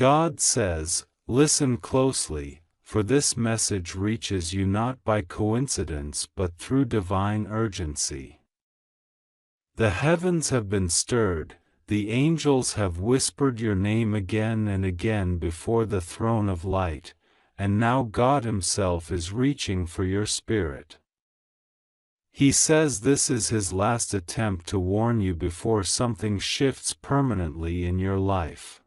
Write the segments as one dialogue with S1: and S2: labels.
S1: God says, listen closely, for this message reaches you not by coincidence but through divine urgency. The heavens have been stirred, the angels have whispered your name again and again before the throne of light, and now God Himself is reaching for your spirit. He says this is His last attempt to warn you before something shifts permanently in your life.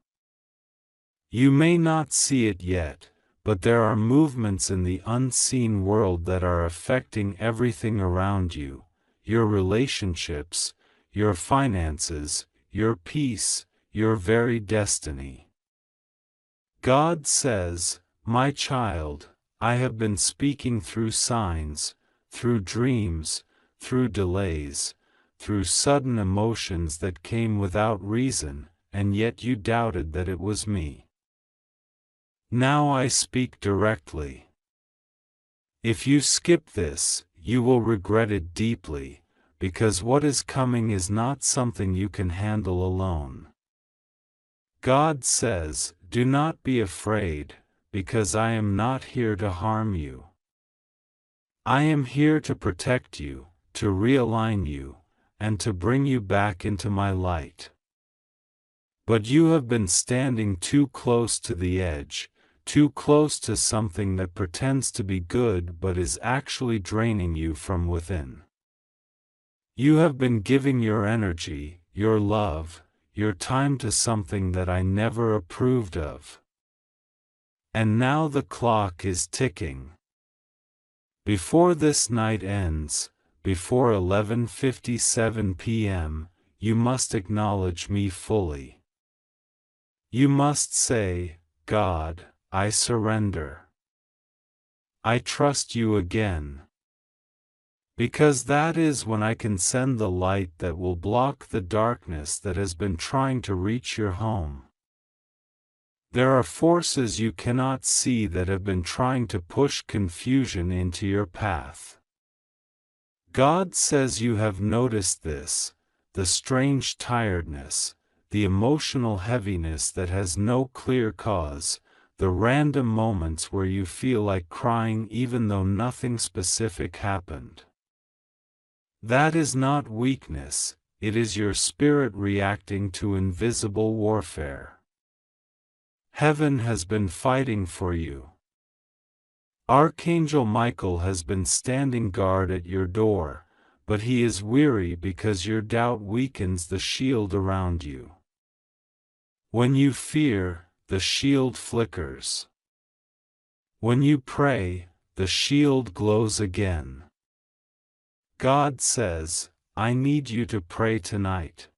S1: You may not see it yet, but there are movements in the unseen world that are affecting everything around you, your relationships, your finances, your peace, your very destiny. God says, my child, I have been speaking through signs, through dreams, through delays, through sudden emotions that came without reason, and yet you doubted that it was me. Now I speak directly. If you skip this, you will regret it deeply, because what is coming is not something you can handle alone. God says, do not be afraid, because I am not here to harm you. I am here to protect you, to realign you, and to bring you back into my light. But you have been standing too close to the edge, too close to something that pretends to be good but is actually draining you from within. You have been giving your energy, your love, your time to something that I never approved of. And now the clock is ticking. Before this night ends, before 11:57 p.m., you must acknowledge me fully. You must say, God, I surrender. I trust you again. Because that is when I can send the light that will block the darkness that has been trying to reach your home. There are forces you cannot see that have been trying to push confusion into your path. God says you have noticed this, the strange tiredness, the emotional heaviness that has no clear cause, the random moments where you feel like crying even though nothing specific happened. That is not weakness, it is your spirit reacting to invisible warfare. Heaven has been fighting for you. Archangel Michael has been standing guard at your door, but he is weary because your doubt weakens the shield around you. When you fear, the shield flickers. When you pray, the shield glows again. God says, I need you to pray tonight.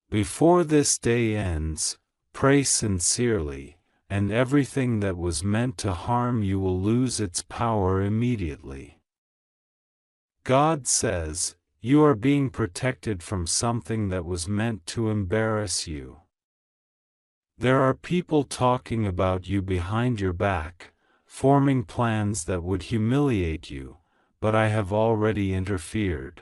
S1: Before this day ends, pray sincerely, and everything that was meant to harm you will lose its power immediately. God says, you are being protected from something that was meant to embarrass you. There are people talking about you behind your back, forming plans that would humiliate you, but I have already interfered.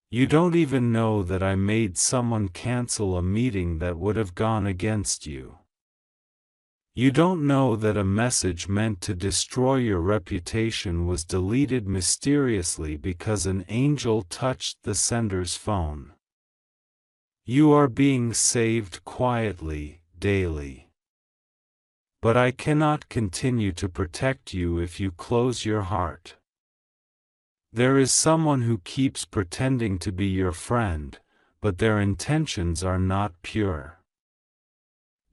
S1: You don't even know that I made someone cancel a meeting that would have gone against you. You don't know that a message meant to destroy your reputation was deleted mysteriously because an angel touched the sender's phone. You are being saved quietly, daily. But I cannot continue to protect you if you close your heart. There is someone who keeps pretending to be your friend, but their intentions are not pure.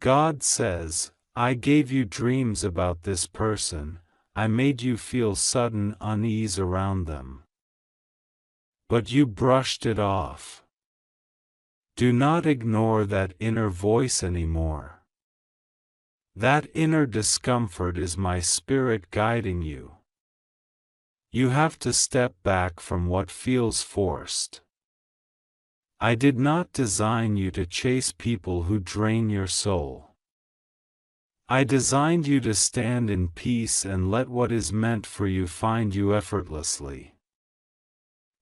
S1: God says, I gave you dreams about this person, I made you feel sudden unease around them. But you brushed it off. Do not ignore that inner voice anymore. That inner discomfort is my spirit guiding you. You have to step back from what feels forced. I did not design you to chase people who drain your soul. I designed you to stand in peace and let what is meant for you find you effortlessly.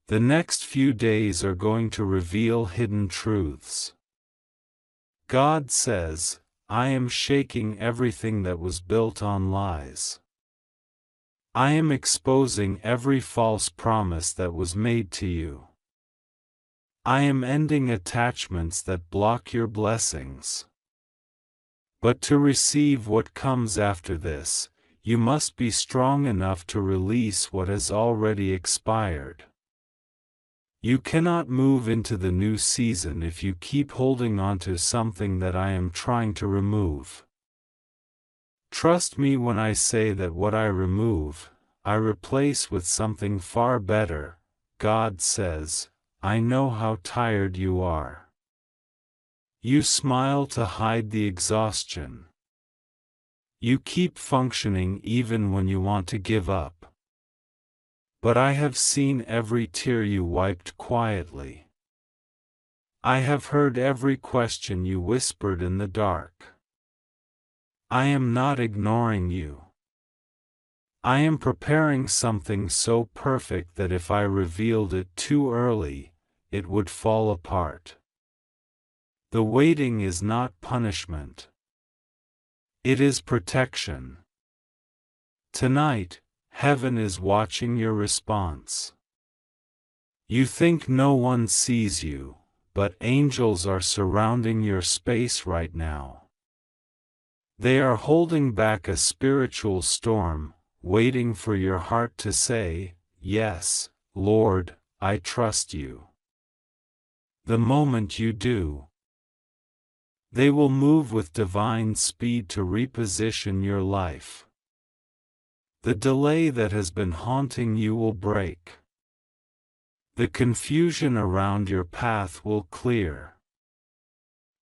S1: The next few days are going to reveal hidden truths. God says, I am shaking everything that was built on lies. I am exposing every false promise that was made to you. I am ending attachments that block your blessings. But to receive what comes after this, you must be strong enough to release what has already expired. You cannot move into the new season if you keep holding on to something that I am trying to remove. Trust me when I say that what I remove, I replace with something far better. God says, I know how tired you are. You smile to hide the exhaustion. You keep functioning even when you want to give up. But I have seen every tear you wiped quietly. I have heard every question you whispered in the dark. I am not ignoring you. I am preparing something so perfect that if I revealed it too early, it would fall apart. The waiting is not punishment. It is protection. Tonight, Heaven is watching your response. You think no one sees you, but angels are surrounding your space right now. They are holding back a spiritual storm, waiting for your heart to say, Yes, Lord, I trust you. The moment you do, they will move with divine speed to reposition your life. The delay that has been haunting you will break. The confusion around your path will clear.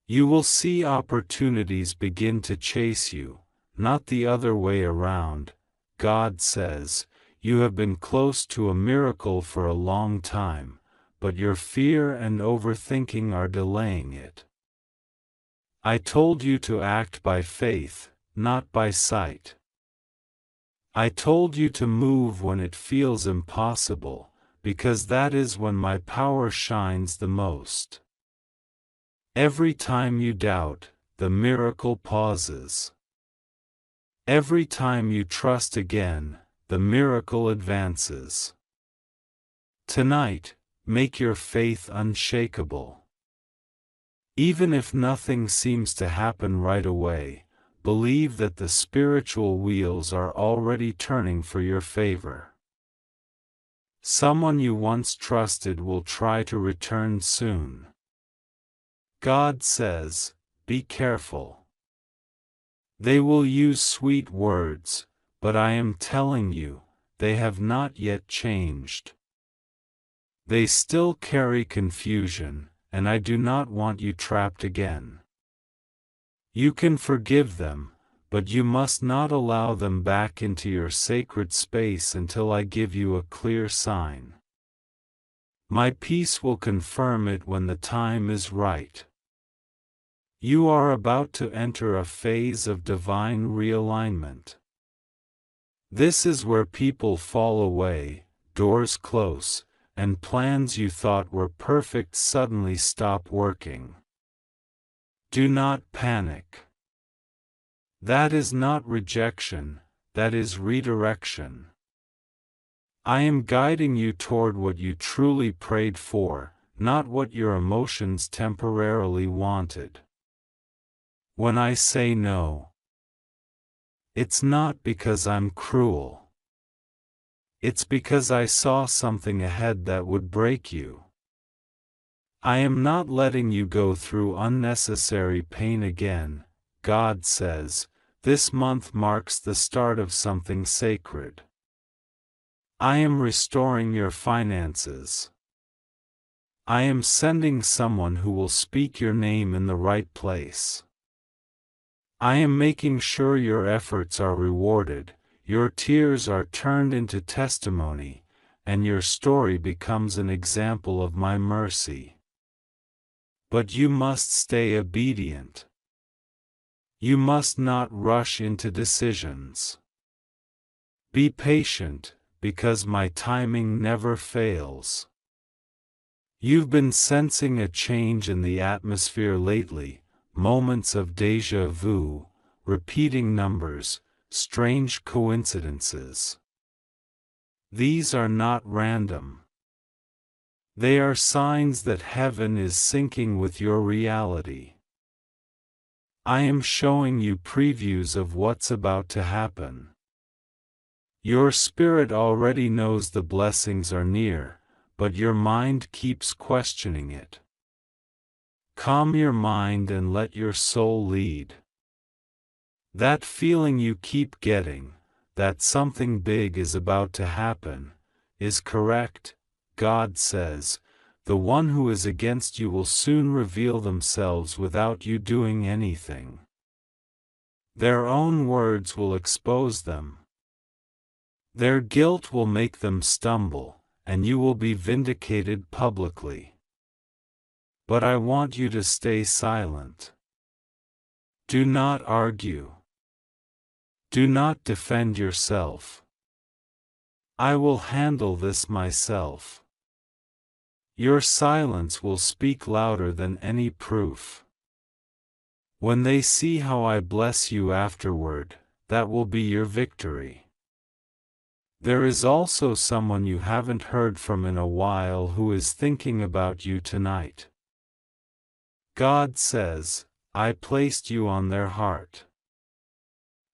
S1: You will see opportunities begin to chase you, not the other way around. God says, you have been close to a miracle for a long time, but your fear and overthinking are delaying it. I told you to act by faith, not by sight. I told you to move when it feels impossible, because that is when my power shines the most. Every time you doubt, the miracle pauses. Every time you trust again, the miracle advances. Tonight, make your faith unshakable. Even if nothing seems to happen right away, believe that the spiritual wheels are already turning for your favor. Someone you once trusted will try to return soon. God says, be careful. They will use sweet words, but I am telling you, they have not yet changed. They still carry confusion, and I do not want you trapped again. You can forgive them, but you must not allow them back into your sacred space until I give you a clear sign. My peace will confirm it when the time is right. You are about to enter a phase of divine realignment. This is where people fall away, doors close, and plans you thought were perfect suddenly stop working. Do not panic. That is not rejection, that is redirection. I am guiding you toward what you truly prayed for, not what your emotions temporarily wanted. When I say no, it's not because I'm cruel. It's because I saw something ahead that would break you. I am not letting you go through unnecessary pain again. God says, this month marks the start of something sacred. I am restoring your finances. I am sending someone who will speak your name in the right place. I am making sure your efforts are rewarded, your tears are turned into testimony, and your story becomes an example of my mercy. But you must stay obedient. You must not rush into decisions. Be patient, because my timing never fails. You've been sensing a change in the atmosphere lately, moments of déjà vu, repeating numbers, strange coincidences. These are not random. They are signs that heaven is syncing with your reality. I am showing you previews of what's about to happen. Your spirit already knows the blessings are near, but your mind keeps questioning it. Calm your mind and let your soul lead. That feeling you keep getting, that something big is about to happen, is correct. God says, the one who is against you will soon reveal themselves without you doing anything. Their own words will expose them. Their guilt will make them stumble, and you will be vindicated publicly. But I want you to stay silent. Do not argue. Do not defend yourself. I will handle this myself. Your silence will speak louder than any proof. When they see how I bless you afterward, that will be your victory. There is also someone you haven't heard from in a while who is thinking about you tonight. God says, I placed you on their heart.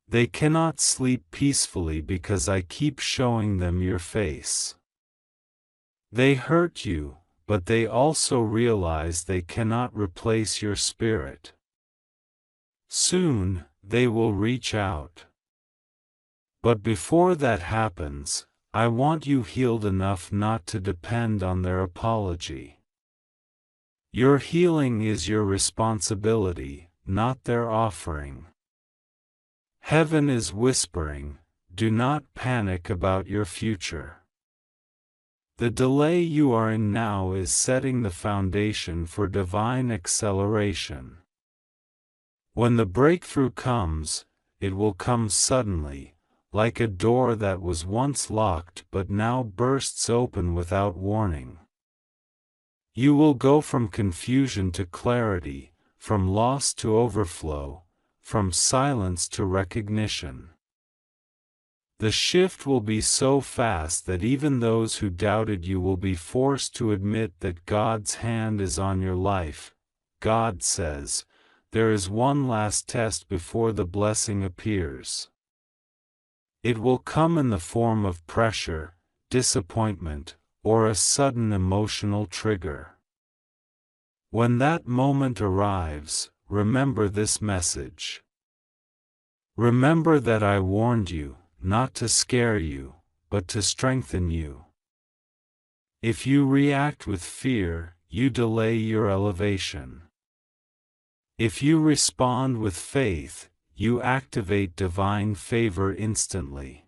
S1: They cannot sleep peacefully because I keep showing them your face. They hurt you, but they also realize they cannot replace your spirit. Soon, they will reach out. But before that happens, I want you healed enough not to depend on their apology. Your healing is your responsibility, not their offering. Heaven is whispering, do not panic about your future. The delay you are in now is setting the foundation for divine acceleration. When the breakthrough comes, it will come suddenly, like a door that was once locked but now bursts open without warning. You will go from confusion to clarity, from loss to overflow, from silence to recognition. The shift will be so fast that even those who doubted you will be forced to admit that God's hand is on your life. God says, there is one last test before the blessing appears. It will come in the form of pressure, disappointment, or a sudden emotional trigger. When that moment arrives, remember this message. Remember that I warned you, not to scare you, but to strengthen you. If you react with fear, you delay your elevation. If you respond with faith, you activate divine favor instantly.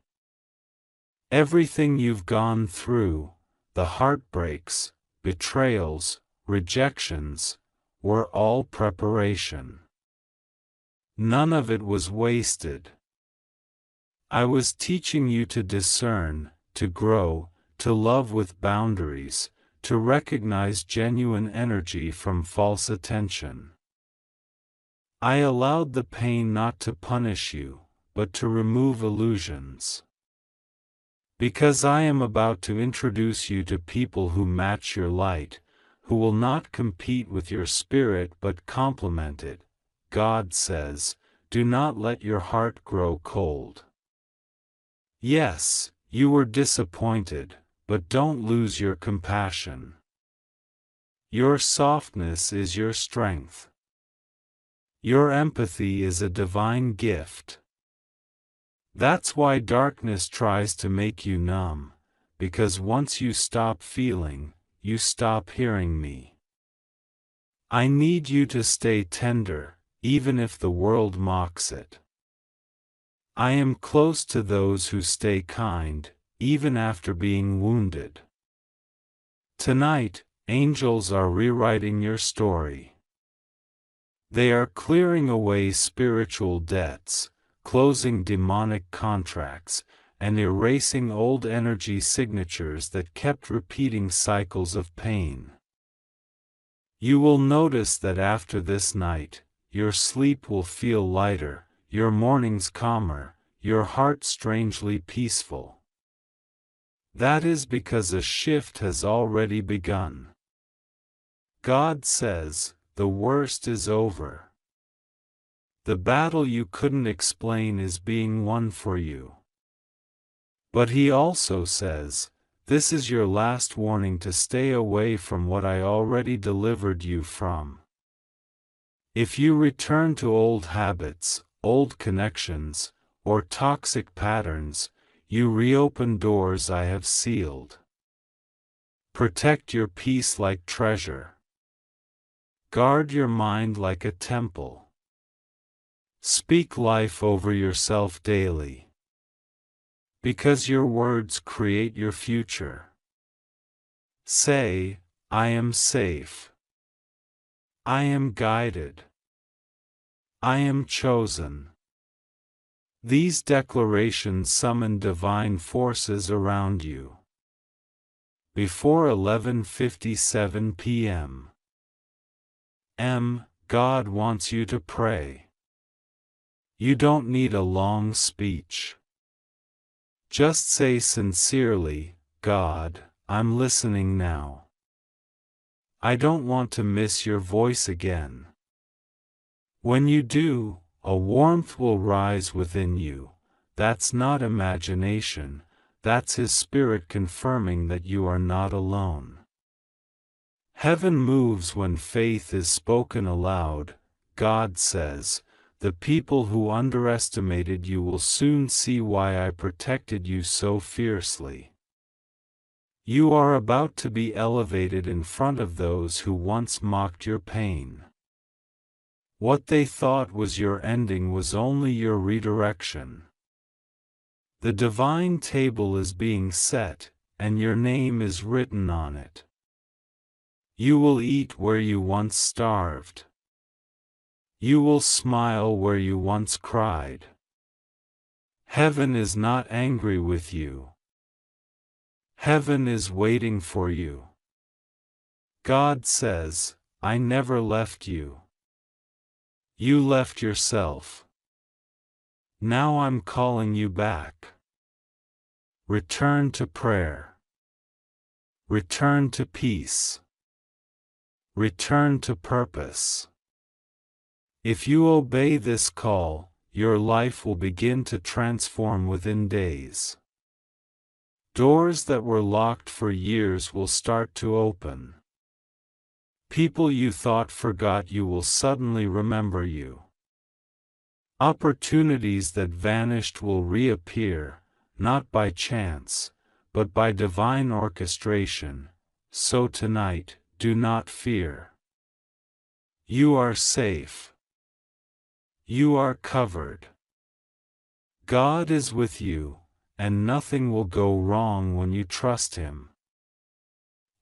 S1: Everything you've gone through, the heartbreaks, betrayals, rejections, were all preparation. None of it was wasted. I was teaching you to discern, to grow, to love with boundaries, to recognize genuine energy from false attention. I allowed the pain not to punish you, but to remove illusions. Because I am about to introduce you to people who match your light, who will not compete with your spirit but complement it. God says, do not let your heart grow cold. Yes, you were disappointed, but don't lose your compassion. Your softness is your strength. Your empathy is a divine gift. That's why darkness tries to make you numb, because once you stop feeling, you stop hearing me. I need you to stay tender, even if the world mocks it. I am close to those who stay kind, even after being wounded. Tonight, angels are rewriting your story. They are clearing away spiritual debts, closing demonic contracts, and erasing old energy signatures that kept repeating cycles of pain. You will notice that after this night, your sleep will feel lighter, your mornings calmer, your heart strangely peaceful. That is because a shift has already begun. God says, the worst is over. The battle you couldn't explain is being won for you. But He also says, this is your last warning to stay away from what I already delivered you from. If you return to old habits, old connections, or toxic patterns, you reopen doors I have sealed. Protect your peace like treasure. Guard your mind like a temple. Speak life over yourself daily. Because your words create your future. Say, I am safe. I am guided. I am chosen. These declarations summon divine forces around you. Before 11:57 p.m. God wants you to pray. You don't need a long speech. Just say sincerely, God, I'm listening now. I don't want to miss your voice again. When you do, a warmth will rise within you. That's not imagination, that's His Spirit confirming that you are not alone. Heaven moves when faith is spoken aloud. God says, the people who underestimated you will soon see why I protected you so fiercely. You are about to be elevated in front of those who once mocked your pain. What they thought was your ending was only your redirection. The divine table is being set, and your name is written on it. You will eat where you once starved. You will smile where you once cried. Heaven is not angry with you. Heaven is waiting for you. God says, I never left you. You left yourself. Now I'm calling you back. Return to prayer. Return to peace. Return to purpose. If you obey this call, your life will begin to transform within days. Doors that were locked for years will start to open. People you thought forgot you will suddenly remember you. Opportunities that vanished will reappear, not by chance, but by divine orchestration. So tonight, do not fear. You are safe. You are covered. God is with you, and nothing will go wrong when you trust Him.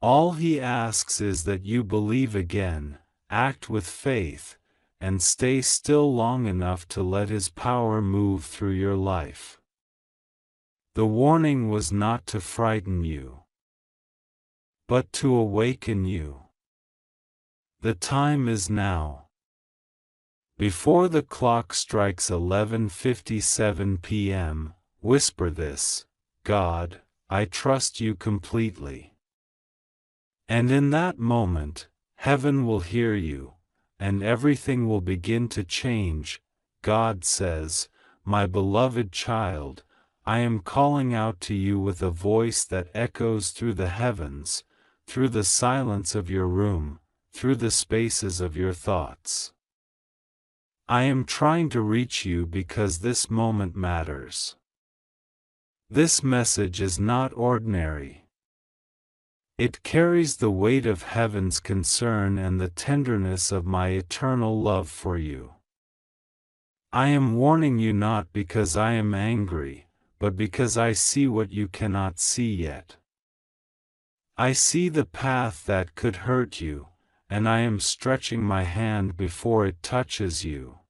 S1: All He asks is that you believe again, act with faith, and stay still long enough to let His power move through your life. The warning was not to frighten you, but to awaken you. The time is now. Before the clock strikes 11:57 p.m., whisper this, God, I trust you completely. And in that moment, heaven will hear you, and everything will begin to change. God says, my beloved child, I am calling out to you with a voice that echoes through the heavens, through the silence of your room, through the spaces of your thoughts. I am trying to reach you because this moment matters. This message is not ordinary. It carries the weight of heaven's concern and the tenderness of my eternal love for you. I am warning you not because I am angry, but because I see what you cannot see yet. I see the path that could hurt you, and I am stretching my hand before it touches you.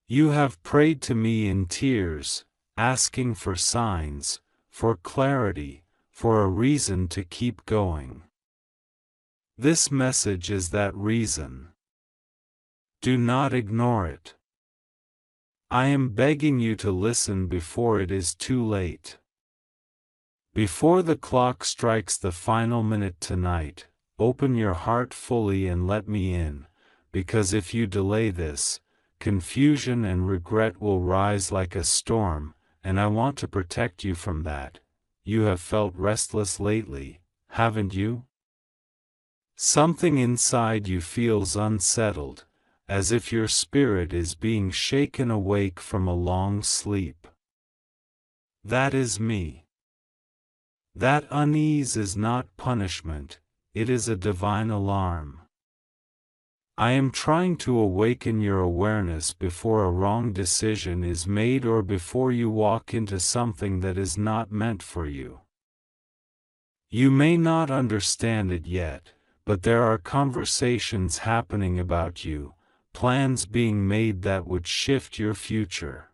S1: You have prayed to me in tears, asking for signs, for clarity, for a reason to keep going. This message is that reason. Do not ignore it. I am begging you to listen before it is too late. Before the clock strikes the final minute tonight, open your heart fully and let me in, because if you delay this, confusion and regret will rise like a storm, and I want to protect you from that. You have felt restless lately, haven't you? Something inside you feels unsettled, as if your spirit is being shaken awake from a long sleep. That is me. That unease is not punishment, it is a divine alarm. I am trying to awaken your awareness before a wrong decision is made or before you walk into something that is not meant for you. You may not understand it yet, but there are conversations happening about you, plans being made that would shift your future.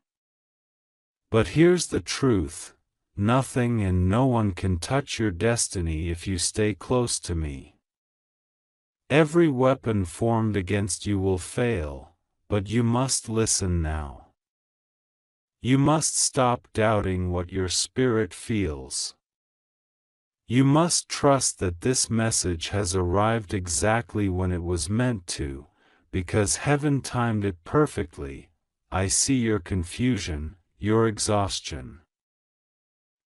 S1: But here's the truth: nothing and no one can touch your destiny if you stay close to me. Every weapon formed against you will fail, but you must listen now. You must stop doubting what your spirit feels. You must trust that this message has arrived exactly when it was meant to, because heaven timed it perfectly. I see your confusion, your exhaustion.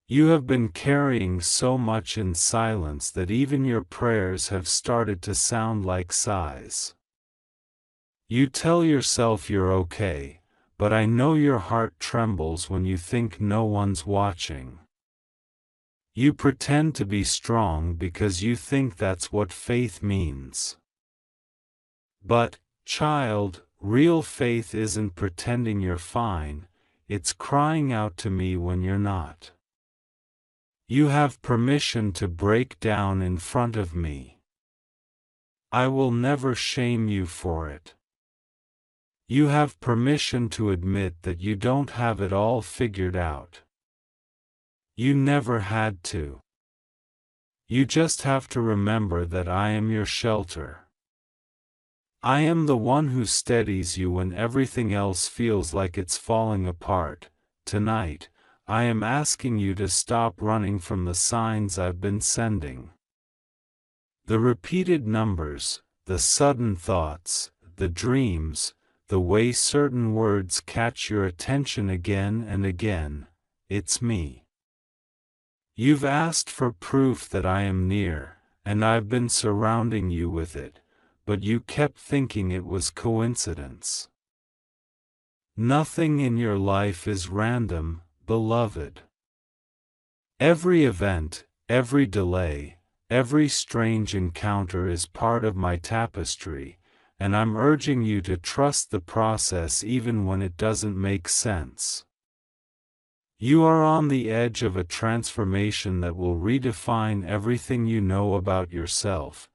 S1: You have been carrying so much in silence that even your prayers have started to sound like sighs. You tell yourself you're okay, but I know your heart trembles when you think no one's watching. You pretend to be strong because you think that's what faith means. But, child, real faith isn't pretending you're fine, it's crying out to me when you're not. You have permission to break down in front of me. I will never shame you for it. You have permission to admit that you don't have it all figured out. You never had to. You just have to remember that I am your shelter. I am the one who steadies you when everything else feels like it's falling apart. Tonight, I am asking you to stop running from the signs I've been sending. The repeated numbers, the sudden thoughts, the dreams, the way certain words catch your attention again and again, it's me. You've asked for proof that I am near, and I've been surrounding you with it, but you kept thinking it was coincidence. Nothing in your life is random, beloved. Every event, every delay, every strange encounter is part of my tapestry, and I'm urging you to trust the process even when it doesn't make sense. You are on the edge of a transformation that will redefine everything you know about yourself,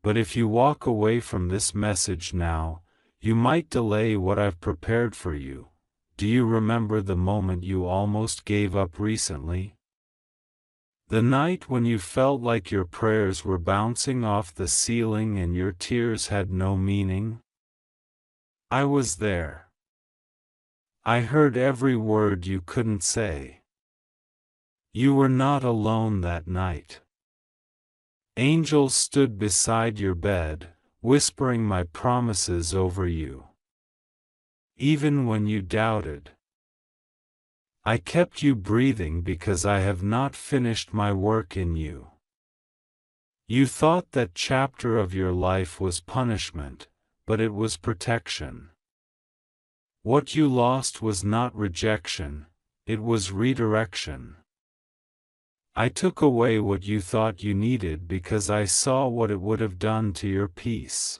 S1: but if you walk away from this message now, you might delay what I've prepared for you. Do you remember the moment you almost gave up recently? The night when you felt like your prayers were bouncing off the ceiling and your tears had no meaning? I was there. I heard every word you couldn't say. You were not alone that night. Angels stood beside your bed, whispering my promises over you. Even when you doubted, I kept you breathing because I have not finished my work in you. You thought that chapter of your life was punishment, but it was protection. What you lost was not rejection, it was redirection. I took away what you thought you needed because I saw what it would have done to your peace.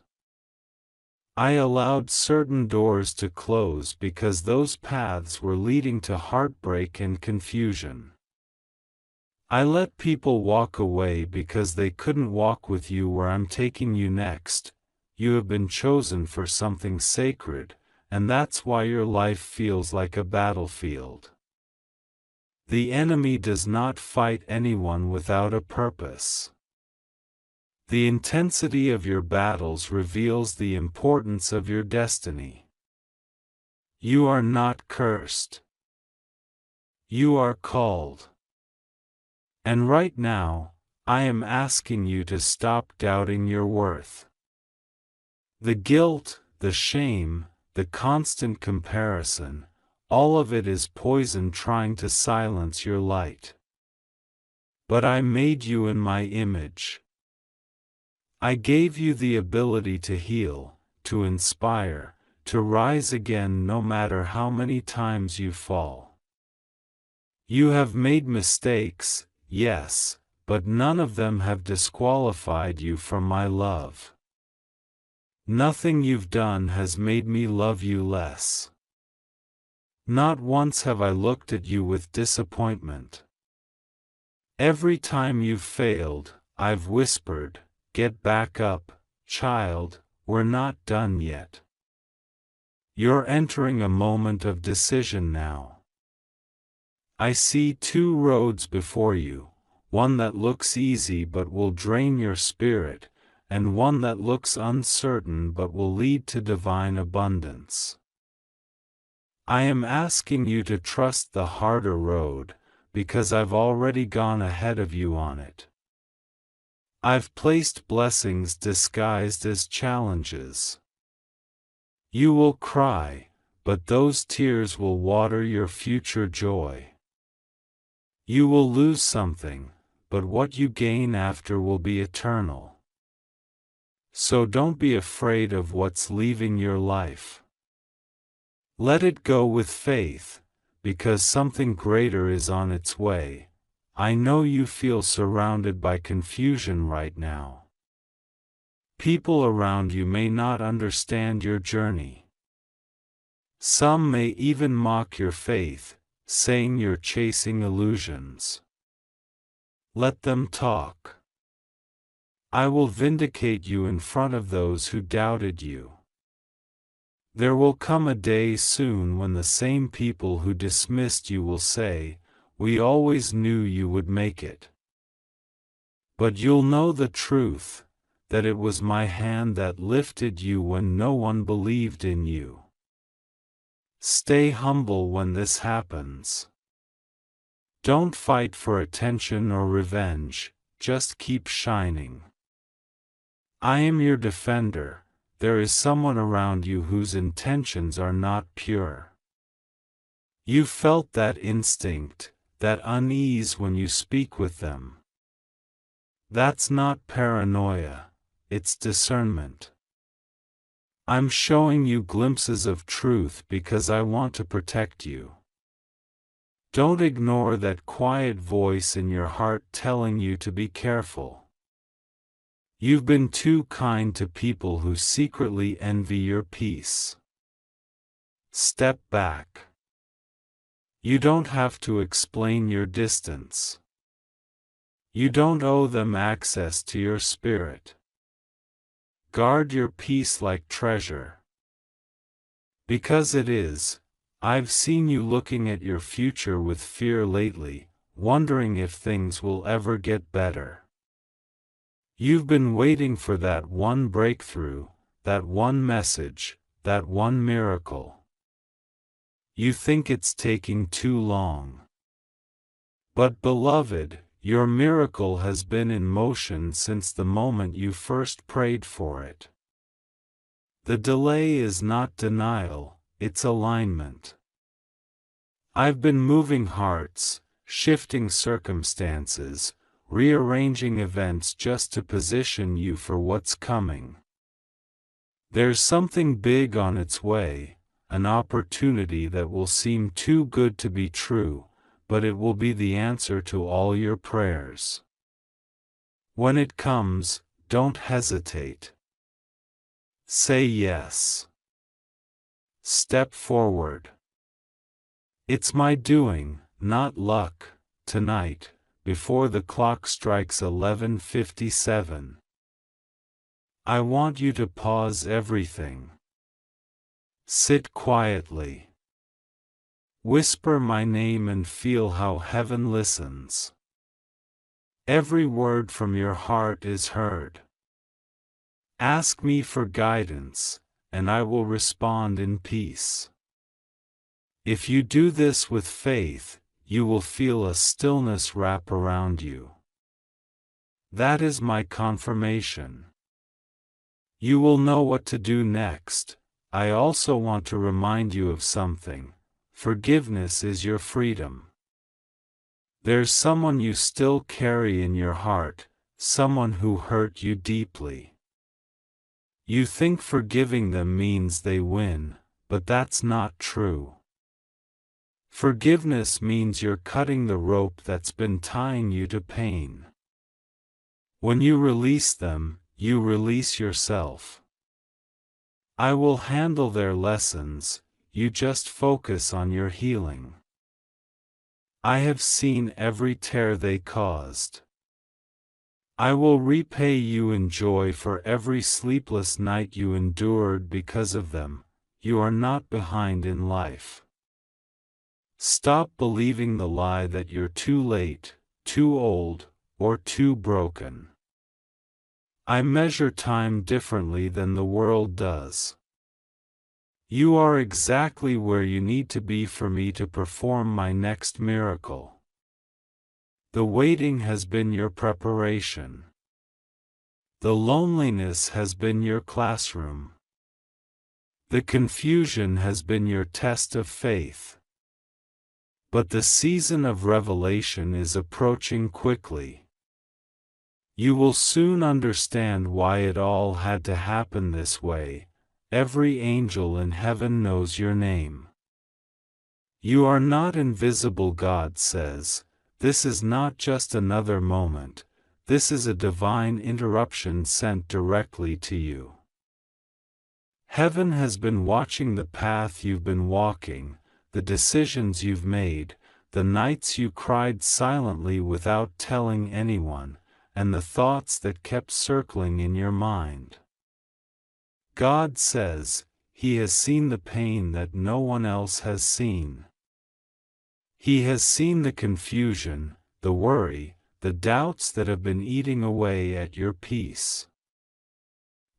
S1: I allowed certain doors to close because those paths were leading to heartbreak and confusion. I let people walk away because they couldn't walk with you where I'm taking you next. You have been chosen for something sacred, and that's why your life feels like a battlefield. The enemy does not fight anyone without a purpose. The intensity of your battles reveals the importance of your destiny. You are not cursed. You are called. And right now, I am asking you to stop doubting your worth. The guilt, the shame, the constant comparison, all of it is poison trying to silence your light. But I made you in my image. I gave you the ability to heal, to inspire, to rise again no matter how many times you fall. You have made mistakes, yes, but none of them have disqualified you from my love. Nothing you've done has made me love you less. Not once have I looked at you with disappointment. Every time you've failed, I've whispered, "Get back up, child, we're not done yet." You're entering a moment of decision now. I see two roads before you, one that looks easy but will drain your spirit, and one that looks uncertain but will lead to divine abundance. I am asking you to trust the harder road, because I've already gone ahead of you on it. I've placed blessings disguised as challenges. You will cry, but those tears will water your future joy. You will lose something, but what you gain after will be eternal. So don't be afraid of what's leaving your life. Let it go with faith, because something greater is on its way. I know you feel surrounded by confusion right now. People around you may not understand your journey. Some may even mock your faith, saying you're chasing illusions. Let them talk. I will vindicate you in front of those who doubted you. There will come a day soon when the same people who dismissed you will say, "We always knew you would make it." But you'll know the truth, that it was my hand that lifted you when no one believed in you. Stay humble when this happens. Don't fight for attention or revenge, just keep shining. I am your defender. There is someone around you whose intentions are not pure. You felt that instinct, that unease when you speak with them. That's not paranoia, it's discernment. I'm showing you glimpses of truth because I want to protect you. Don't ignore that quiet voice in your heart telling you to be careful. You've been too kind to people who secretly envy your peace. Step back. You don't have to explain your distance. You don't owe them access to your spirit. Guard your peace like treasure. Because it is. I've seen you looking at your future with fear lately, wondering if things will ever get better. You've been waiting for that one breakthrough, that one message, that one miracle. You think it's taking too long. But beloved, your miracle has been in motion since the moment you first prayed for it. The delay is not denial, it's alignment. I've been moving hearts, shifting circumstances, rearranging events just to position you for what's coming. There's something big on its way, an opportunity that will seem too good to be true, but it will be the answer to all your prayers. When it comes, don't hesitate. Say yes. Step forward. It's my doing, not luck, tonight, before the clock strikes 11:57. I want you to pause everything. Sit quietly. Whisper my name and feel how heaven listens. Every word from your heart is heard. Ask me for guidance, and I will respond in peace. If you do this with faith, you will feel a stillness wrap around you. That is my confirmation. You will know what to do next. I also want to remind you of something. Forgiveness is your freedom. There's someone you still carry in your heart, someone who hurt you deeply. You think forgiving them means they win, but that's not true. Forgiveness means you're cutting the rope that's been tying you to pain. When you release them, you release yourself. I will handle their lessons, you just focus on your healing. I have seen every tear they caused. I will repay you in joy for every sleepless night you endured because of them. You are not behind in life. Stop believing the lie that you're too late, too old, or too broken. I measure time differently than the world does. You are exactly where you need to be for me to perform my next miracle. The waiting has been your preparation. The loneliness has been your classroom. The confusion has been your test of faith. But the season of revelation is approaching quickly. You will soon understand why it all had to happen this way. Every angel in heaven knows your name. You are not invisible, God says. This is not just another moment. This is a divine interruption sent directly to you. Heaven has been watching the path you've been walking, the decisions you've made, the nights you cried silently without telling anyone, and the thoughts that kept circling in your mind. God says, He has seen the pain that no one else has seen. He has seen the confusion, the worry, the doubts that have been eating away at your peace.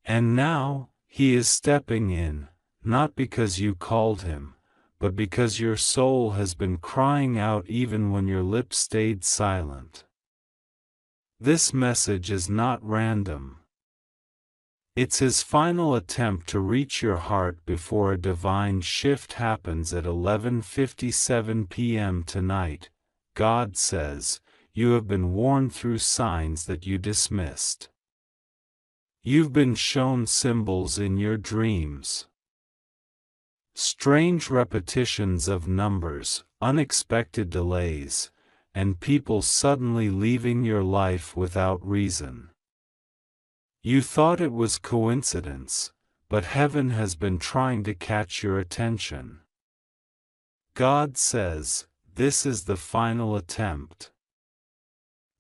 S1: And now, He is stepping in, not because you called Him, but because your soul has been crying out even when your lips stayed silent. This message is not random. It's His final attempt to reach your heart before a divine shift happens at 11:57 p.m. tonight. God says, you have been warned through signs that you dismissed. You've been shown symbols in your dreams. Strange repetitions of numbers, unexpected delays, and people suddenly leaving your life without reason. You thought it was coincidence, but heaven has been trying to catch your attention. God says, this is the final attempt.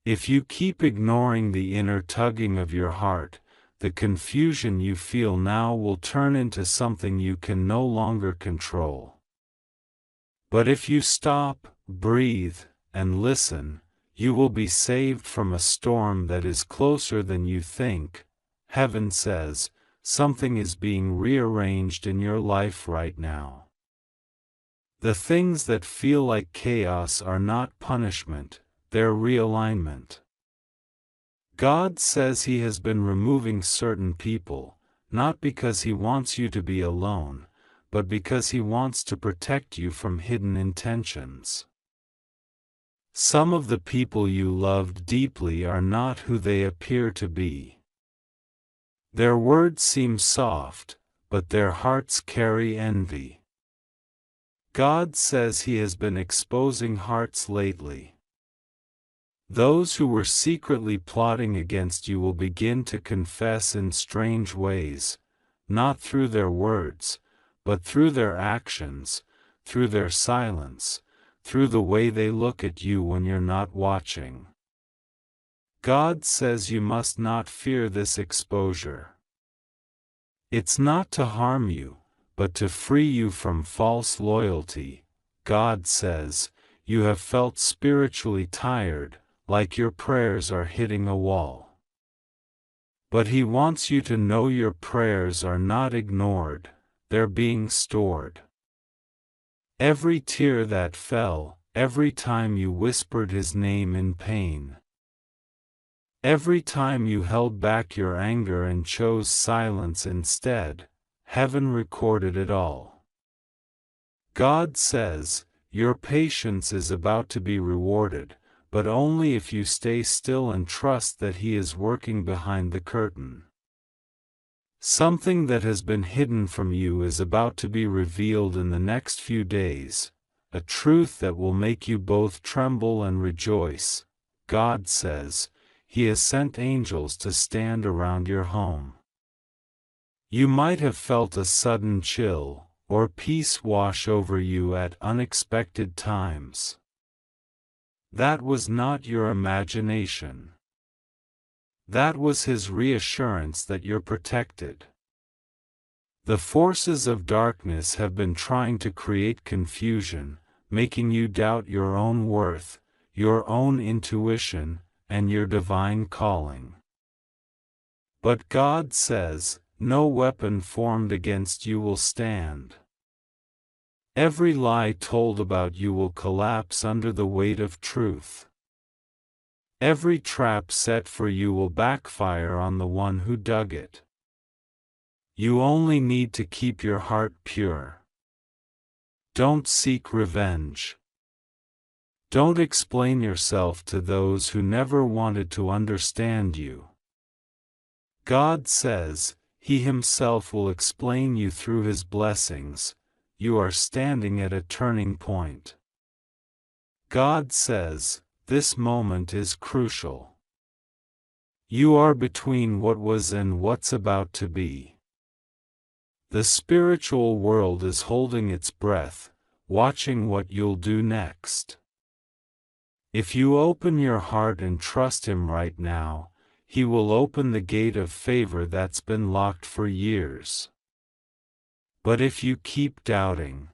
S1: If you keep ignoring the inner tugging of your heart, the confusion you feel now will turn into something you can no longer control. But if you stop, breathe, and listen, you will be saved from a storm that is closer than you think. Heaven says, something is being rearranged in your life right now. The things that feel like chaos are not punishment, they're realignment. God says He has been removing certain people, not because He wants you to be alone, but because He wants to protect you from hidden intentions. Some of the people you loved deeply are not who they appear to be. Their words seem soft, but their hearts carry envy. God says He has been exposing hearts lately. Those who were secretly plotting against you will begin to confess in strange ways, not through their words, but through their actions, through their silence, through the way they look at you when you're not watching. God says you must not fear this exposure. It's not to harm you, but to free you from false loyalty. God says, you have felt spiritually tired, like your prayers are hitting a wall. But He wants you to know your prayers are not ignored, they're being stored. Every tear that fell, every time you whispered His name in pain, every time you held back your anger and chose silence instead, heaven recorded it all. God says, your patience is about to be rewarded, but only if you stay still and trust that He is working behind the curtain. Something that has been hidden from you is about to be revealed in the next few days, a truth that will make you both tremble and rejoice. God says, He has sent angels to stand around your home. You might have felt a sudden chill, or peace wash over you at unexpected times. That was not your imagination. That was His reassurance that you're protected. The forces of darkness have been trying to create confusion, making you doubt your own worth, your own intuition, and your divine calling. But God says, no weapon formed against you will stand. Every lie told about you will collapse under the weight of truth. Every trap set for you will backfire on the one who dug it. You only need to keep your heart pure. Don't seek revenge. Don't explain yourself to those who never wanted to understand you. God says, He Himself will explain you through His blessings. You are standing at a turning point. God says, this moment is crucial. You are between what was and what's about to be. The spiritual world is holding its breath, watching what you'll do next. If you open your heart and trust Him right now, He will open the gate of favor that's been locked for years. But if you keep doubting,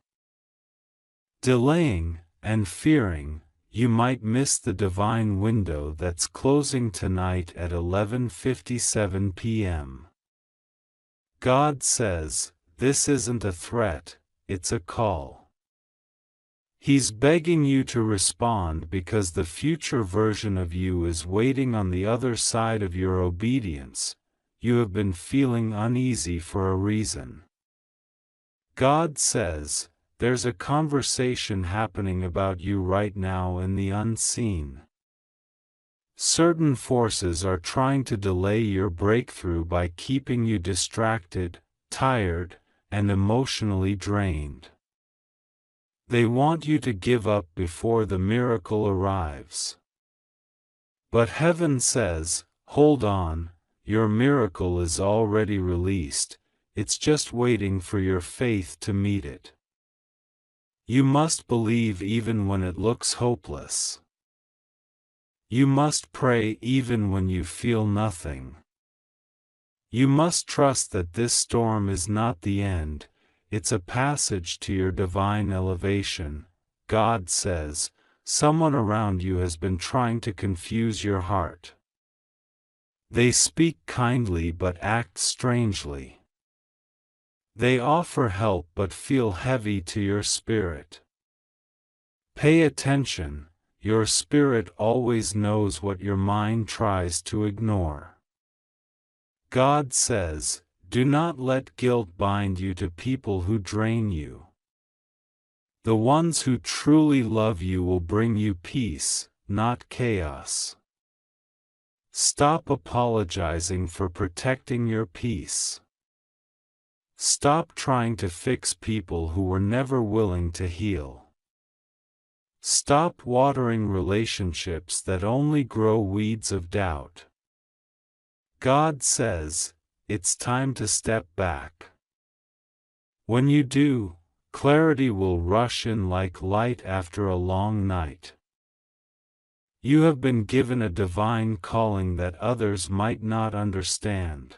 S1: delaying, and fearing, you might miss the divine window that's closing tonight at 11:57 p.m. God says, this isn't a threat, it's a call. He's begging you to respond because the future version of you is waiting on the other side of your obedience. You have been feeling uneasy for a reason. God says, there's a conversation happening about you right now in the unseen. Certain forces are trying to delay your breakthrough by keeping you distracted, tired, and emotionally drained. They want you to give up before the miracle arrives. But heaven says, hold on, your miracle is already released, it's just waiting for your faith to meet it. You must believe even when it looks hopeless. You must pray even when you feel nothing. You must trust that this storm is not the end, it's a passage to your divine elevation. God says, someone around you has been trying to confuse your heart. They speak kindly but act strangely. They offer help but feel heavy to your spirit. Pay attention, your spirit always knows what your mind tries to ignore. God says, do not let guilt bind you to people who drain you. The ones who truly love you will bring you peace, not chaos. Stop apologizing for protecting your peace. Stop trying to fix people who were never willing to heal. Stop watering relationships that only grow weeds of doubt. God says, it's time to step back. When you do, clarity will rush in like light after a long night. You have been given a divine calling that others might not understand.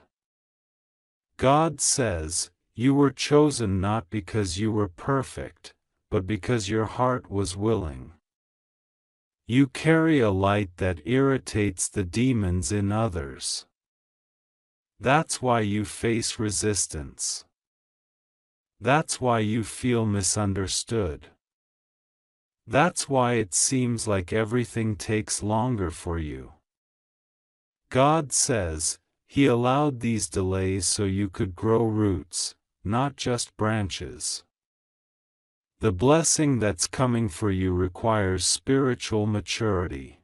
S1: God says, you were chosen not because you were perfect, but because your heart was willing. You carry a light that irritates the demons in others. That's why you face resistance. That's why you feel misunderstood. That's why it seems like everything takes longer for you. God says, He allowed these delays so you could grow roots, not just branches. The blessing that's coming for you requires spiritual maturity.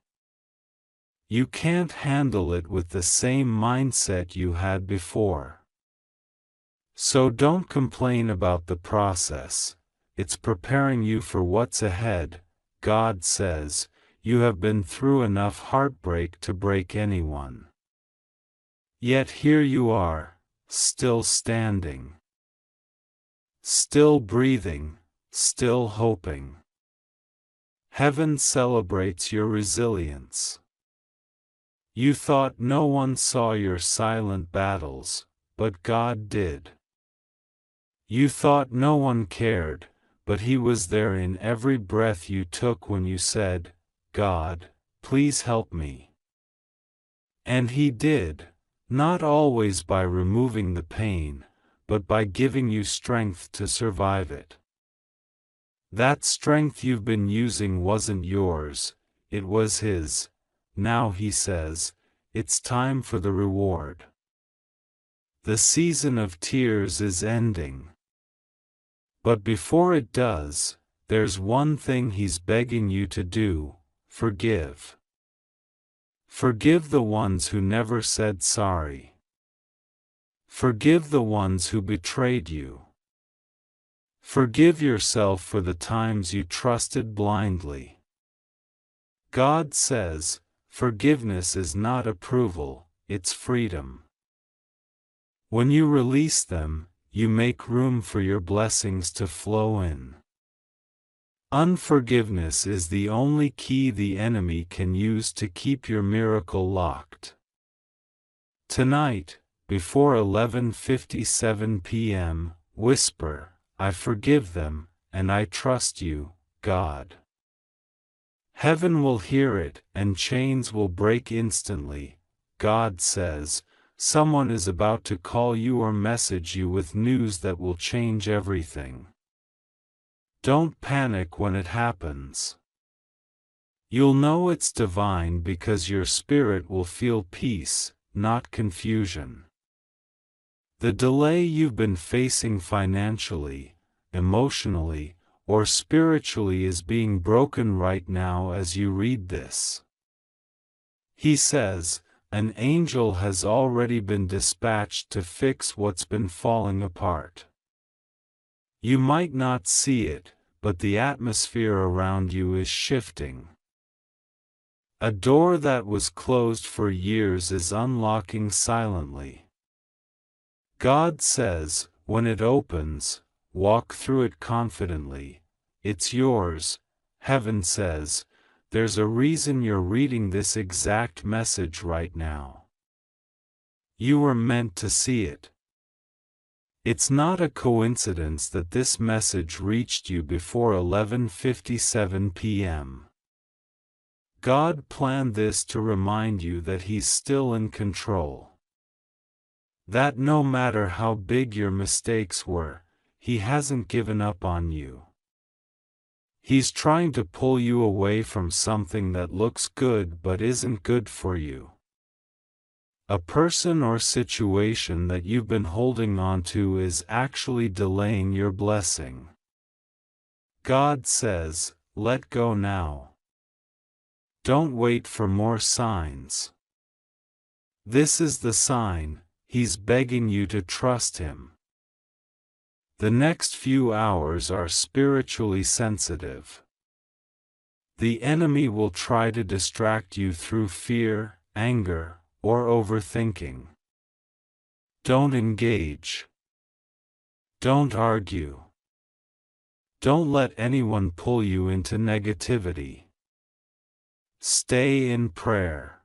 S1: You can't handle it with the same mindset you had before. So don't complain about the process. It's preparing you for what's ahead. God says, you have been through enough heartbreak to break anyone. Yet here you are, still standing. Still breathing, still hoping. Heaven celebrates your resilience. You thought no one saw your silent battles, but God did. You thought no one cared, but He was there in every breath you took when you said, God, please help me. And He did, not always by removing the pain, but by giving you strength to survive it. That strength you've been using wasn't yours, it was His. Now He says, it's time for the reward. The season of tears is ending. But before it does, there's one thing He's begging you to do: forgive. Forgive the ones who never said sorry. Forgive the ones who betrayed you. Forgive yourself for the times you trusted blindly. God says, forgiveness is not approval, it's freedom. When you release them, you make room for your blessings to flow in. Unforgiveness is the only key the enemy can use to keep your miracle locked. Tonight, before 11:57 p.m., whisper, I forgive them, and I trust you, God. Heaven will hear it, and chains will break instantly. God says, someone is about to call you or message you with news that will change everything. Don't panic when it happens. You'll know it's divine because your spirit will feel peace, not confusion. The delay you've been facing financially, emotionally, or spiritually is being broken right now as you read this. He says, an angel has already been dispatched to fix what's been falling apart. You might not see it, but the atmosphere around you is shifting. A door that was closed for years is unlocking silently. God says, when it opens, walk through it confidently. It's yours. Heaven says, there's a reason you're reading this exact message right now. You were meant to see it. It's not a coincidence that this message reached you before 11:57 p.m. God planned this to remind you that He's still in control. That no matter how big your mistakes were, He hasn't given up on you. He's trying to pull you away from something that looks good but isn't good for you. A person or situation that you've been holding on to is actually delaying your blessing. God says, let go now. Don't wait for more signs. This is the sign. He's begging you to trust Him. The next few hours are spiritually sensitive. The enemy will try to distract you through fear, anger, or overthinking. Don't engage. Don't argue. Don't let anyone pull you into negativity. Stay in prayer.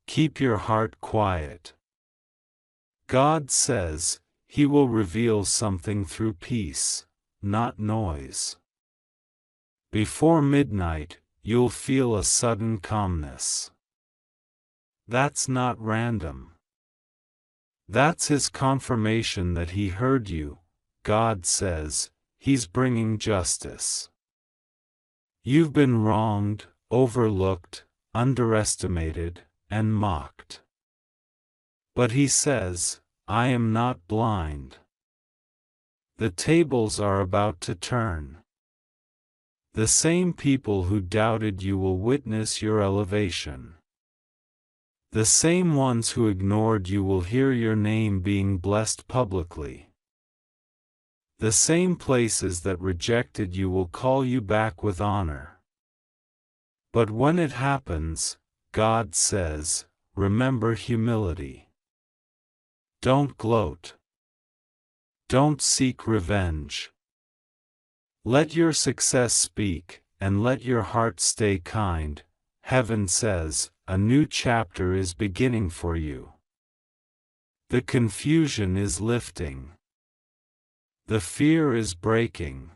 S1: Keep your heart quiet. God says, He will reveal something through peace, not noise. Before midnight, you'll feel a sudden calmness. That's not random. That's his confirmation that he heard you. God says, he's bringing justice. You've been wronged, overlooked, underestimated, and mocked. But he says, I am not blind. The tables are about to turn. The same people who doubted you will witness your elevation. The same ones who ignored you will hear your name being blessed publicly. The same places that rejected you will call you back with honor. But when it happens, God says, remember humility. Don't gloat. Don't seek revenge. Let your success speak, and let your heart stay kind. Heaven says, a new chapter is beginning for you. The confusion is lifting. The fear is breaking.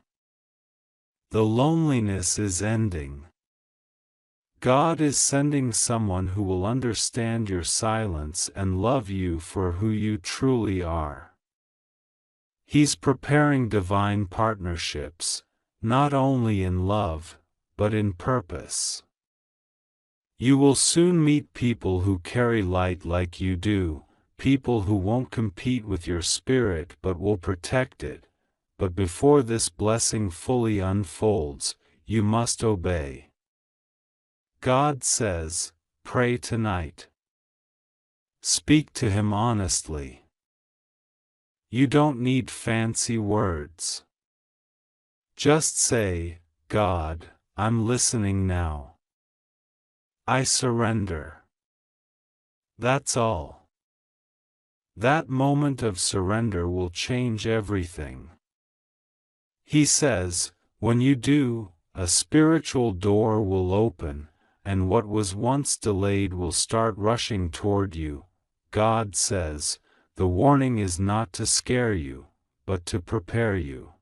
S1: The loneliness is ending. God is sending someone who will understand your silence and love you for who you truly are. He's preparing divine partnerships, not only in love, but in purpose. You will soon meet people who carry light like you do, people who won't compete with your spirit but will protect it. But before this blessing fully unfolds, you must obey. God says, pray tonight. Speak to Him honestly. You don't need fancy words. Just say, God, I'm listening now. I surrender. That's all. That moment of surrender will change everything. He says, when you do, a spiritual door will open, and what was once delayed will start rushing toward you. God says, the warning is not to scare you, but to prepare you.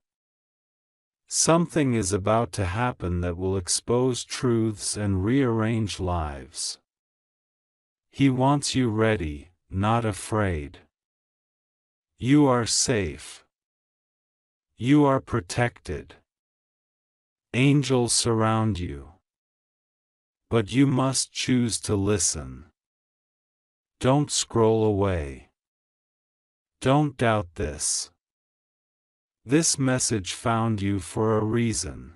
S1: Something is about to happen that will expose truths and rearrange lives. He wants you ready, not afraid. You are safe. You are protected. Angels surround you. But you must choose to listen. Don't scroll away. Don't doubt this. This message found you for a reason.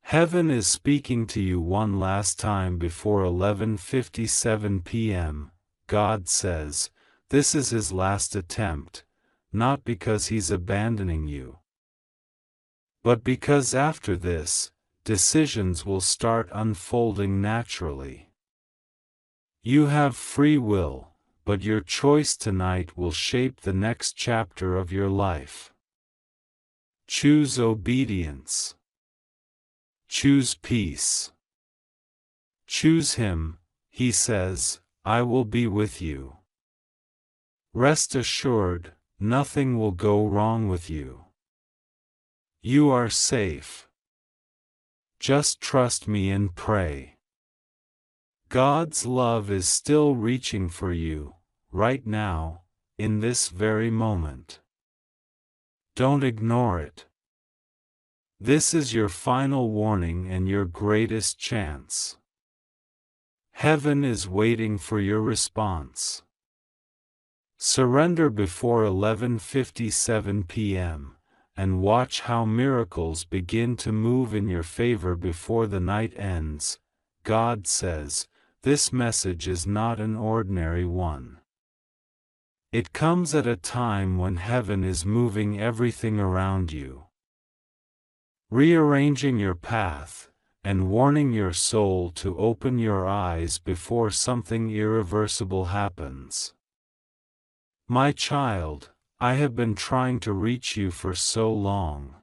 S1: Heaven is speaking to you one last time before 11:57 p.m. God says, this is His last attempt, not because He's abandoning you, but because after this, decisions will start unfolding naturally. You have free will, but your choice tonight will shape the next chapter of your life. Choose obedience. Choose peace. Choose Him. He says, I will be with you. Rest assured, nothing will go wrong with you. You are safe. Just trust me and pray. God's love is still reaching for you, right now, in this very moment. Don't ignore it. This is your final warning and your greatest chance. Heaven is waiting for your response. Surrender before 11:57 p.m., and watch how miracles begin to move in your favor before the night ends. God says, this message is not an ordinary one. It comes at a time when heaven is moving everything around you, rearranging your path, and warning your soul to open your eyes before something irreversible happens. My child, I have been trying to reach you for so long.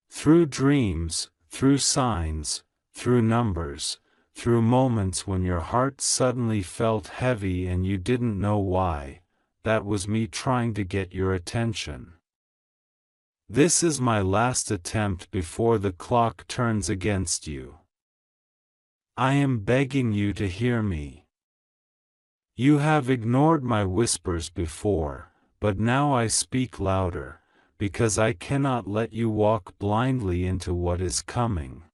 S1: Through dreams, through signs, through numbers, through moments when your heart suddenly felt heavy and you didn't know why, that was me trying to get your attention. This is my last attempt before the clock turns against you. I am begging you to hear me. You have ignored my whispers before, but now I speak louder, because I cannot let you walk blindly into what is coming.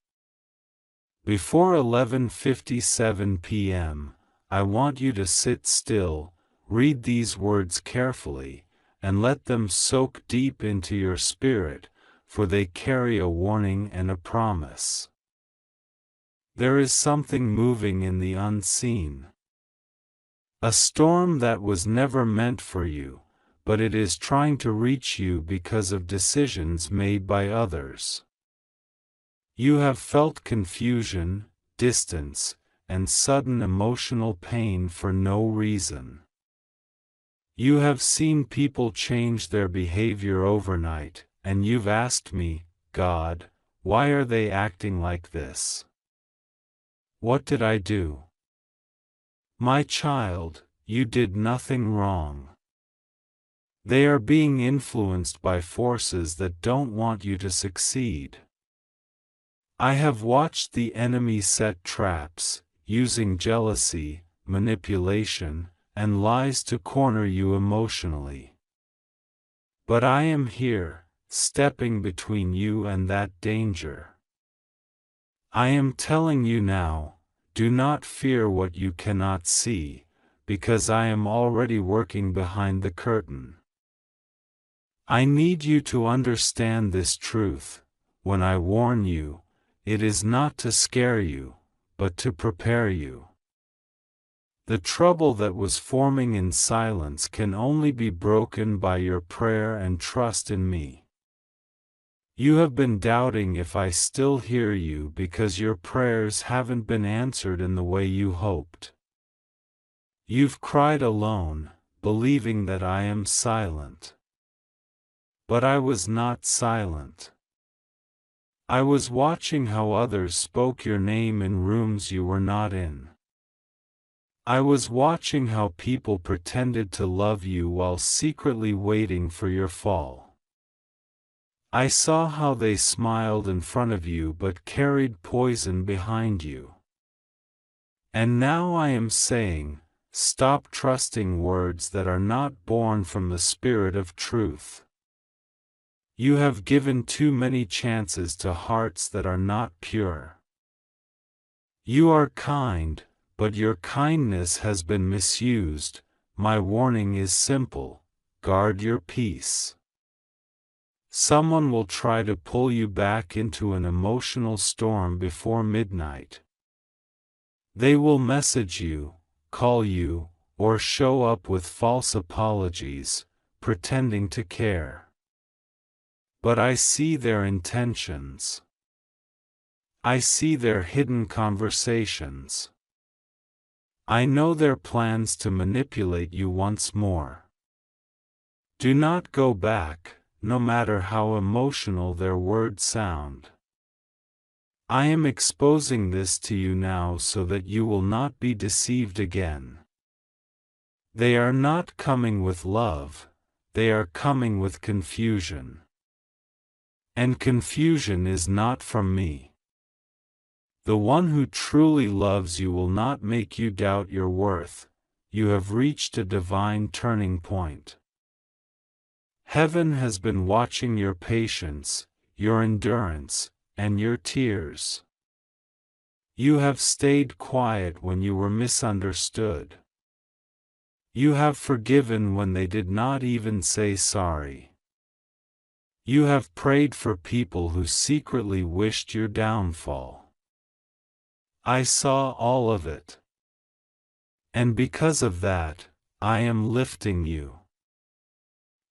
S1: Before 11:57 p.m., I want you to sit still, read these words carefully, and let them soak deep into your spirit, for they carry a warning and a promise. There is something moving in the unseen. A storm that was never meant for you, but it is trying to reach you because of decisions made by others. You have felt confusion, distance, and sudden emotional pain for no reason. You have seen people change their behavior overnight, and you've asked me, God, why are they acting like this? What did I do? My child, you did nothing wrong. They are being influenced by forces that don't want you to succeed. I have watched the enemy set traps, using jealousy, manipulation, and lies to corner you emotionally. But I am here, stepping between you and that danger. I am telling you now, do not fear what you cannot see, because I am already working behind the curtain. I need you to understand this truth. When I warn you, it is not to scare you, but to prepare you. The trouble that was forming in silence can only be broken by your prayer and trust in me. You have been doubting if I still hear you because your prayers haven't been answered in the way you hoped. You've cried alone, believing that I am silent. But I was not silent. I was watching how others spoke your name in rooms you were not in. I was watching how people pretended to love you while secretly waiting for your fall. I saw how they smiled in front of you but carried poison behind you. And now I am saying, stop trusting words that are not born from the Spirit of truth. You have given too many chances to hearts that are not pure. You are kind, but your kindness has been misused. My warning is simple: guard your peace. Someone will try to pull you back into an emotional storm before midnight. They will message you, call you, or show up with false apologies, pretending to care. But I see their intentions. I see their hidden conversations. I know their plans to manipulate you once more. Do not go back, no matter how emotional their words sound. I am exposing this to you now so that you will not be deceived again. They are not coming with love, they are coming with confusion. And confusion is not from me. The one who truly loves you will not make you doubt your worth. You have reached a divine turning point. Heaven has been watching your patience, your endurance, and your tears. You have stayed quiet when you were misunderstood. You have forgiven when they did not even say sorry. You have prayed for people who secretly wished your downfall. I saw all of it. And because of that, I am lifting you.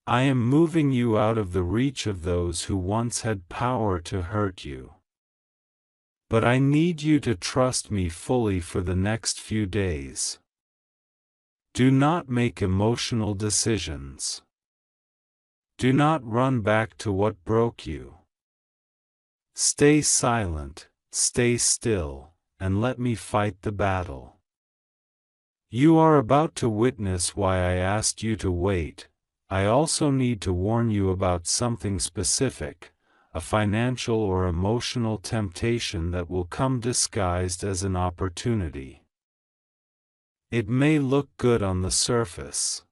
S1: I am moving you out of the reach of those who once had power to hurt you. But I need you to trust me fully for the next few days. Do not make emotional decisions. Do not run back to what broke you. Stay silent, stay still, and let me fight the battle. You are about to witness why I asked you to wait. I also need to warn you about something specific, a financial or emotional temptation that will come disguised as an opportunity. It may look good on the surface.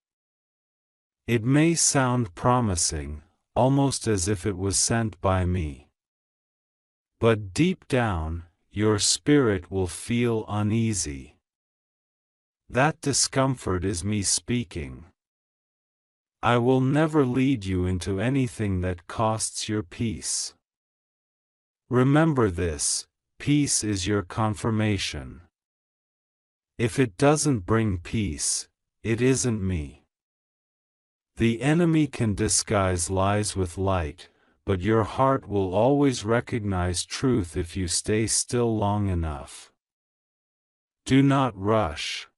S1: It may sound promising, almost as if it was sent by me. But deep down, your spirit will feel uneasy. That discomfort is me speaking. I will never lead you into anything that costs your peace. Remember this: peace is your confirmation. If it doesn't bring peace, it isn't me. The enemy can disguise lies with light, but your heart will always recognize truth if you stay still long enough. Do not rush.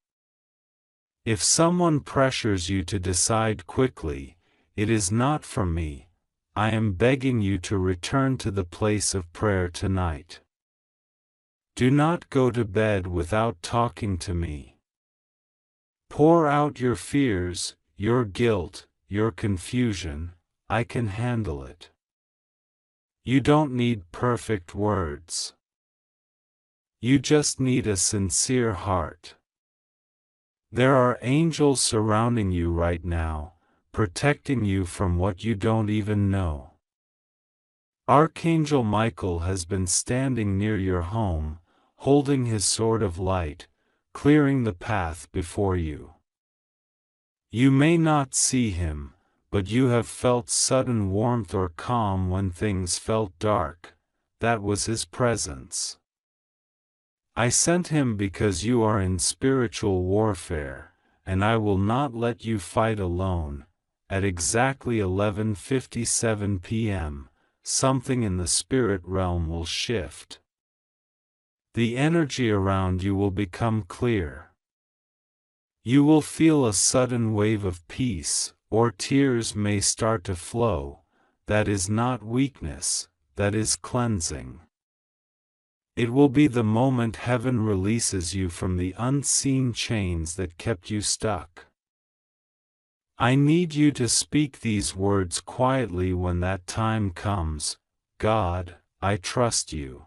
S1: If someone pressures you to decide quickly, it is not from me. I am begging you to return to the place of prayer tonight. Do not go to bed without talking to me. Pour out your fears, your guilt, your confusion. I can handle it. You don't need perfect words. You just need a sincere heart. There are angels surrounding you right now, protecting you from what you don't even know. Archangel Michael has been standing near your home, holding his sword of light, clearing the path before you. You may not see him, but you have felt sudden warmth or calm when things felt dark. That was his presence. I sent him because you are in spiritual warfare, and I will not let you fight alone. At exactly 11:57 p.m., something in the spirit realm will shift. The energy around you will become clear. You will feel a sudden wave of peace, or tears may start to flow. That is not weakness, that is cleansing. It will be the moment heaven releases you from the unseen chains that kept you stuck. I need you to speak these words quietly when that time comes. God, I trust you.